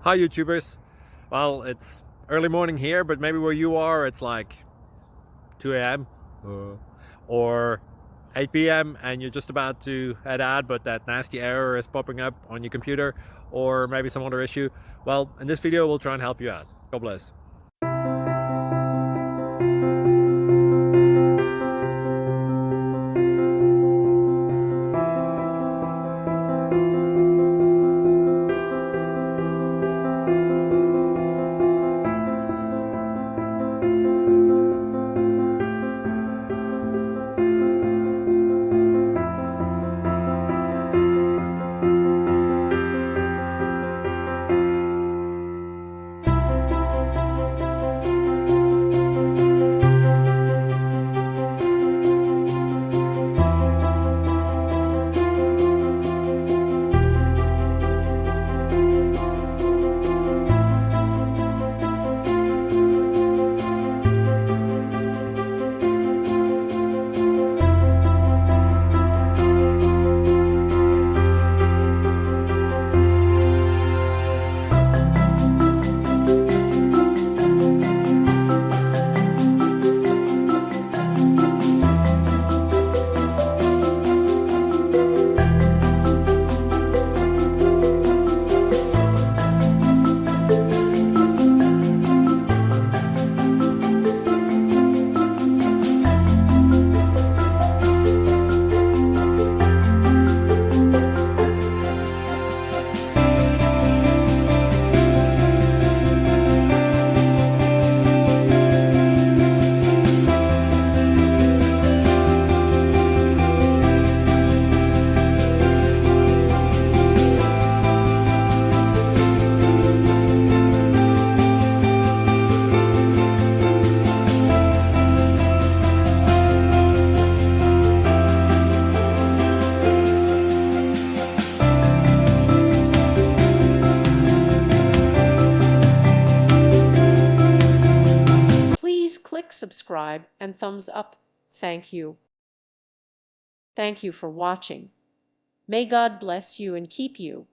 Hi YouTubers. Well, it's early morning here, but maybe where you are it's like 2 a.m. or 8 p.m. and you're just about to head out, but that nasty error is popping up on your computer, or maybe some other issue. Well, in this video we'll try and help you out. God bless. Please click subscribe and thumbs up. Thank you. Thank you for watching. May God bless you and keep you.